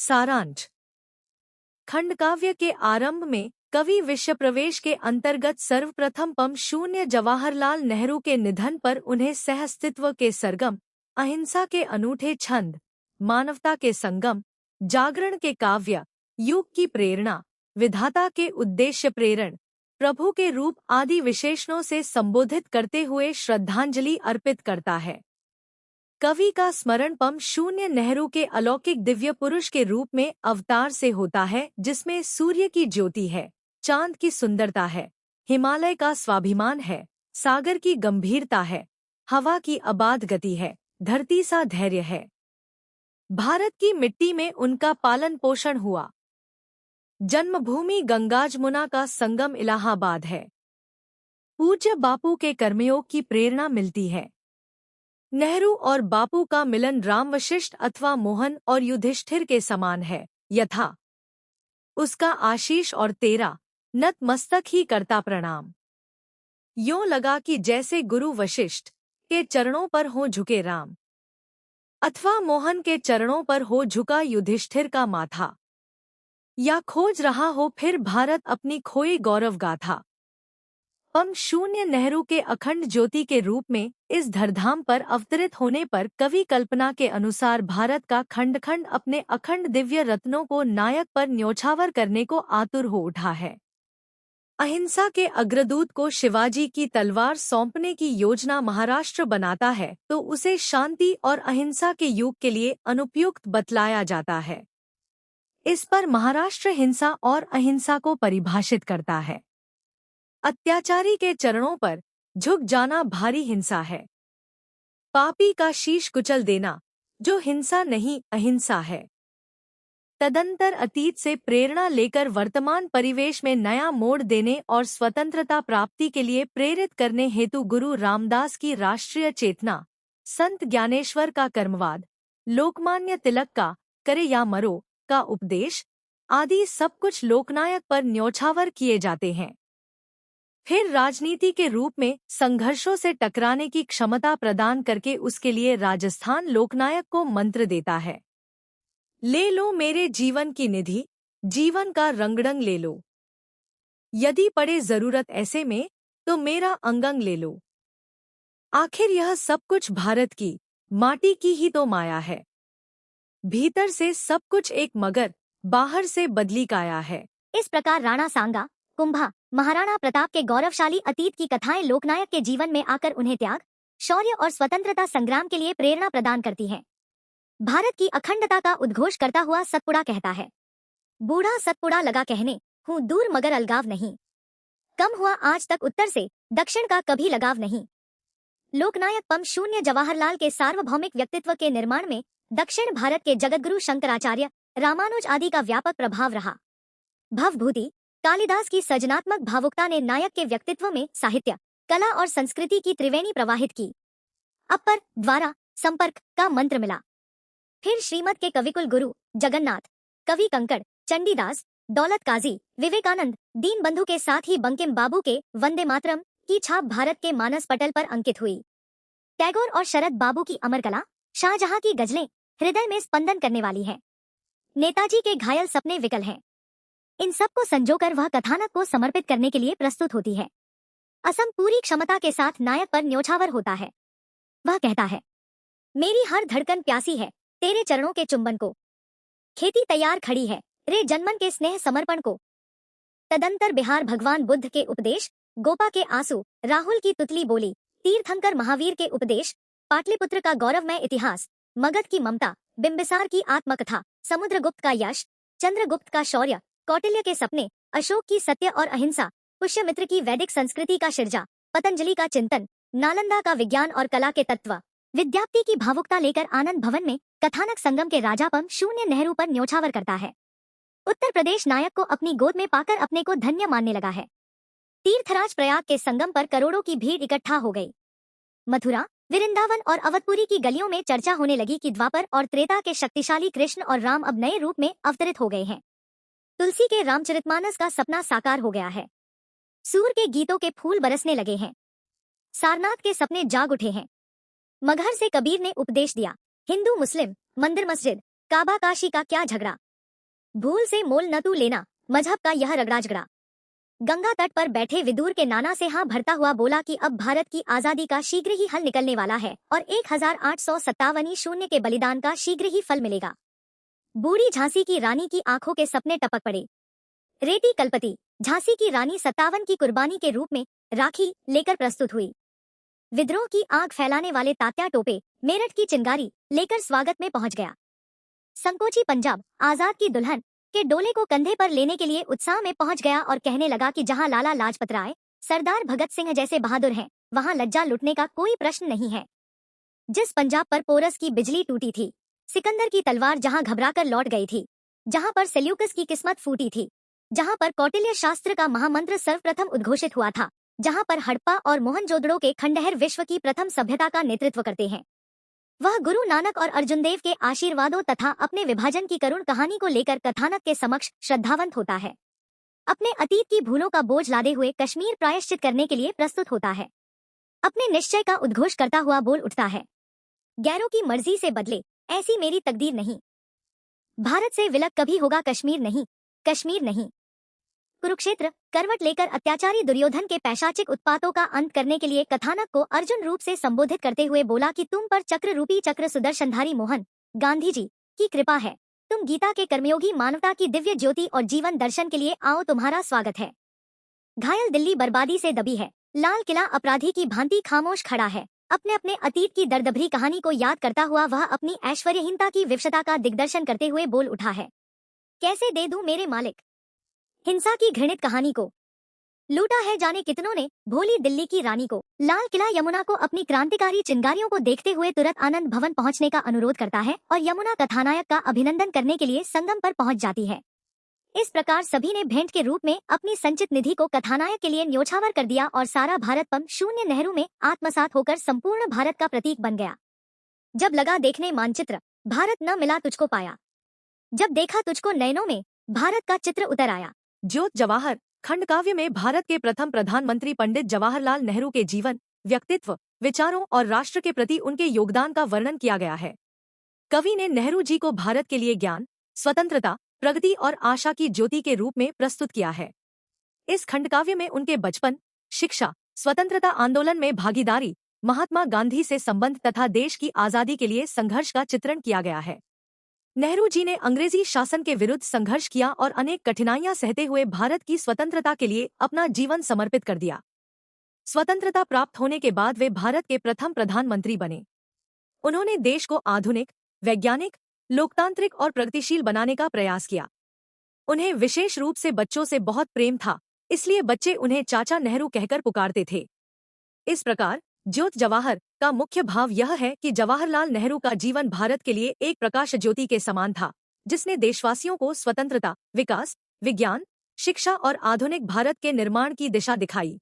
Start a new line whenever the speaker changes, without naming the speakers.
सारांश। खंडकाव्य के आरंभ में कवि विश्व प्रवेश के अंतर्गत सर्वप्रथम शून्य जवाहरलाल नेहरू के निधन पर उन्हें सहअस्तित्व के सरगम, अहिंसा के अनूठे छंद, मानवता के संगम, जागरण के काव्य, युग की प्रेरणा, विधाता के उद्देश्य प्रेरण, प्रभु के रूप आदि विशेषणों से संबोधित करते हुए श्रद्धांजलि अर्पित करता है। कवि का स्मरण शून्य नेहरू के अलौकिक दिव्य पुरुष के रूप में अवतार से होता है, जिसमें सूर्य की ज्योति है, चांद की सुंदरता है, हिमालय का स्वाभिमान है, सागर की गंभीरता है, हवा की अबाध गति है, धरती सा धैर्य है। भारत की मिट्टी में उनका पालन पोषण हुआ। जन्मभूमि गंगा जमुना का संगम इलाहाबाद है। पूज्य बापू के कर्मयोग की प्रेरणा मिलती है। नेहरू और बापू का मिलन राम वशिष्ठ अथवा मोहन और युधिष्ठिर के समान है, यथा उसका आशीष और तेरा नतमस्तक ही करता प्रणाम। यों लगा कि जैसे गुरु वशिष्ठ के चरणों पर हो झुके राम, अथवा मोहन के चरणों पर हो झुका युधिष्ठिर का माथा, या खोज रहा हो फिर भारत अपनी खोई गौरव गाथा। शून्य नेहरू के अखंड ज्योति के रूप में इस धरधाम पर अवतरित होने पर कवि कल्पना के अनुसार भारत का खंड खंड अपने अखंड दिव्य रत्नों को नायक पर न्योछावर करने को आतुर हो उठा है। अहिंसा के अग्रदूत को शिवाजी की तलवार सौंपने की योजना महाराष्ट्र बनाता है तो उसे शांति और अहिंसा के युग के लिए अनुपयुक्त बतलाया जाता है। इस पर महाराष्ट्र हिंसा और अहिंसा को परिभाषित करता है। अत्याचारी के चरणों पर झुक जाना भारी हिंसा है। पापी का शीश कुचल देना जो हिंसा नहीं अहिंसा है। तदंतर अतीत से प्रेरणा लेकर वर्तमान परिवेश में नया मोड़ देने और स्वतंत्रता प्राप्ति के लिए प्रेरित करने हेतु गुरु रामदास की राष्ट्रीय चेतना, संत ज्ञानेश्वर का कर्मवाद, लोकमान्य तिलक का करे या मरो का उपदेश आदि सब कुछ लोकनायक पर न्योछावर किए जाते हैं। फिर राजनीति के रूप में संघर्षों से टकराने की क्षमता प्रदान करके उसके लिए राजस्थान लोकनायक को मंत्र देता है, ले लो मेरे जीवन की निधि, जीवन का रंगढंग ले लो, यदि पड़े जरूरत ऐसे में तो मेरा अंगंग ले लो। आखिर यह सब कुछ भारत की माटी की ही तो माया है। भीतर से सब कुछ एक मगर बाहर से बदली काया है।
इस प्रकार राणा सांगा, कुंभा, महाराणा प्रताप के गौरवशाली अतीत की कथाएं लोकनायक के जीवन में आकर उन्हें त्याग, शौर्य और स्वतंत्रता संग्राम के लिए प्रेरणा प्रदान करती हैं। भारत की अखंडता का उद्घोष करता हुआ सतपुड़ा कहता है, बूढ़ा सतपुड़ा लगा कहने, हूँ दूर मगर अलगाव नहीं। कम हुआ आज तक उत्तर से, दक्षिण का कभी लगाव नहीं। लोकनायक शून्य जवाहरलाल के सार्वभौमिक व्यक्तित्व के निर्माण में दक्षिण भारत के जगतगुरु शंकराचार्य, रामानुज आदि का व्यापक प्रभाव रहा। भवभूति कालिदास की सृजनात्मक भावुकता ने नायक के व्यक्तित्व में साहित्य, कला और संस्कृति की त्रिवेणी प्रवाहित की। अपर, द्वारा, संपर्क का मंत्र मिला। फिर श्रीमद के कविकुल गुरु जगन्नाथ, कवि कंकड़, चंडीदास, दौलत काजी, विवेकानंद, दीन बंधु के साथ ही बंकिम बाबू के वंदे मातरम की छाप भारत के मानस पटल पर अंकित हुई। टैगोर और शरद बाबू की अमर कला, शाहजहां की गजलें हृदय में स्पंदन करने वाली हैं। नेताजी के घायल सपने विकल हैं। इन सब को संजोकर वह कथानक को समर्पित करने के लिए प्रस्तुत होती है। असम पूरी क्षमता के साथ नायक पर न्योछावर होता है। वह कहता है, मेरी हर धड़कन प्यासी है तेरे चरणों के चुंबन को, खेती तैयार खड़ी है रे जनमन के स्नेह समर्पण को। तदंतर बिहार भगवान बुद्ध के उपदेश, गोपा के आंसू, राहुल की तुतली बोली, तीर्थंकर महावीर के उपदेश, पाटलिपुत्र का गौरवमय इतिहास, मगध की ममता, बिंबिसार की आत्मकथा, समुद्रगुप्त का यश, चंद्रगुप्त का शौर्य, कौटिल्य के सपने, अशोक की सत्य और अहिंसा, पुष्यमित्र की वैदिक संस्कृति का शिरजा, पतंजलि का चिंतन, नालंदा का विज्ञान और कला के तत्व, विद्याप्ति की भावुकता लेकर आनंद भवन में कथानक संगम के राजापम शून्य नेहरू पर न्योछावर करता है। उत्तर प्रदेश नायक को अपनी गोद में पाकर अपने को धन्य मानने लगा है। तीर्थराज प्रयाग के संगम पर करोड़ों की भीड़ इकट्ठा हो गई। मथुरा, वृंदावन और अवधपुरी की गलियों में चर्चा होने लगी कि द्वापर और त्रेता के शक्तिशाली कृष्ण और राम अब नए रूप में अवतरित हो गए हैं। तुलसी के रामचरितमानस का सपना साकार हो गया है। सूर के गीतों के फूल बरसने लगे हैं। सारनाथ के सपने जाग उठे हैं। मगहर से कबीर ने उपदेश दिया, हिंदू मुस्लिम, मंदिर मस्जिद, काबा काशी का क्या झगड़ा, भूल से मोल न तू लेना, मजहब का यह रगड़ाजगड़ा। गंगा तट पर बैठे विदुर के नाना से हाँ भरता हुआ बोला कि अब भारत की आजादी का शीघ्र ही हल निकलने वाला है और 1857 शून्य के बलिदान का शीघ्र ही फल मिलेगा। बूढ़ी झांसी की रानी की आंखों के सपने टपक पड़े। रेती कलपति झांसी की रानी 57 की कुर्बानी के रूप में राखी लेकर प्रस्तुत हुई। विद्रोह की आग फैलाने वाले तात्या टोपे मेरठ की चिंगारी लेकर स्वागत में पहुंच गया। संकोची पंजाब आजाद की दुल्हन के डोले को कंधे पर लेने के लिए उत्साह में पहुंच गया और कहने लगा कि जहां लाला लाजपत राय, सरदार भगत सिंह जैसे बहादुर हैं, वहां लज्जा लुटने का कोई प्रश्न नहीं है। जिस पंजाब पर पोरस की बिजली टूटी थी, सिकंदर की तलवार जहां घबराकर लौट गई थी, जहां पर सेल्यूकस की किस्मत फूटी थी, जहां पर कौटिल्य शास्त्र का महामंत्र सर्वप्रथम उद्घोषित हुआ था, जहां पर हड़प्पा और मोहनजोदड़ो के खंडहर विश्व की प्रथम सभ्यता का नेतृत्व करते हैं, वह गुरु नानक और अर्जुन देव के आशीर्वादों तथा अपने विभाजन की करुण कहानी को लेकर कथानक के समक्ष श्रद्धावंत होता है। अपने अतीत की भूलों का बोझ लादे हुए कश्मीर प्रायश्चित करने के लिए प्रस्तुत होता है। अपने निश्चय का उद्घोष करता हुआ बोल उठता है, गैरों की मर्जी से बदले ऐसी मेरी तकदीर नहीं। भारत से विलग कभी होगा कश्मीर नहीं, कश्मीर नहीं। कुरुक्षेत्र करवट लेकर अत्याचारी दुर्योधन के पैशाचिक उत्पातों का अंत करने के लिए कथानक को अर्जुन रूप से संबोधित करते हुए बोला कि तुम पर चक्र रूपी चक्र सुदर्शनधारी मोहन गांधी जी की कृपा है। तुम गीता के कर्मयोगी मानवता की दिव्य ज्योति और जीवन दर्शन के लिए आओ, तुम्हारा स्वागत है। घायल दिल्ली बर्बादी से दबी है, लाल किला अपराधी की भांति खामोश खड़ा है। अपने अपने अतीत की दर्दभरी कहानी को याद करता हुआ वह अपनी ऐश्वर्यहीनता की विवशता का दिग्दर्शन करते हुए बोल उठा है, कैसे दे दूं मेरे मालिक हिंसा की घृणित कहानी को। लूटा है जाने कितनों ने भोली दिल्ली की रानी को। लाल किला यमुना को अपनी क्रांतिकारी चिंगारियों को देखते हुए तुरंत आनंद भवन पहुंचने का अनुरोध करता है और यमुना कथानायक का अभिनंदन करने के लिए संगम पर पहुंच जाती है। इस प्रकार सभी ने भेंट के रूप में अपनी संचित निधि को कथानायक के लिए न्योछावर कर दिया और सारा भारत पम शून्य नेहरू में आत्मसात होकर संपूर्ण भारत का प्रतीक बन गया। जब लगा देखने मानचित्र, भारत न मिला तुझको पाया। जब देखा तुझको नयनों में, भारत का चित्र उतर आया।
ज्योत जवाहर खंडकाव्य में भारत के प्रथम प्रधानमंत्री पंडित जवाहरलाल नेहरू के जीवन, व्यक्तित्व, विचारों और राष्ट्र के प्रति उनके योगदान का वर्णन किया गया है। कवि ने नेहरू जी को भारत के लिए ज्ञान, स्वतंत्रता, प्रगति और आशा की ज्योति के रूप में प्रस्तुत किया है। इस खंडकाव्य में उनके बचपन, शिक्षा, स्वतंत्रता आंदोलन में भागीदारी, महात्मा गांधी से संबंध तथा देश की आजादी के लिए संघर्ष का चित्रण किया गया है। नेहरू जी ने अंग्रेजी शासन के विरुद्ध संघर्ष किया और अनेक कठिनाइयां सहते हुए भारत की स्वतंत्रता के लिए अपना जीवन समर्पित कर दिया। स्वतंत्रता प्राप्त होने के बाद वे भारत के प्रथम प्रधानमंत्री बने। उन्होंने देश को आधुनिक, वैज्ञानिक, लोकतांत्रिक और प्रगतिशील बनाने का प्रयास किया। उन्हें विशेष रूप से बच्चों से बहुत प्रेम था, इसलिए बच्चे उन्हें चाचा नेहरू कहकर पुकारते थे। इस प्रकार ज्योत जवाहर का मुख्य भाव यह है कि जवाहरलाल नेहरू का जीवन भारत के लिए एक प्रकाश ज्योति के समान था, जिसने देशवासियों को स्वतंत्रता, विकास, विज्ञान, शिक्षा और आधुनिक भारत के निर्माण की दिशा दिखाई।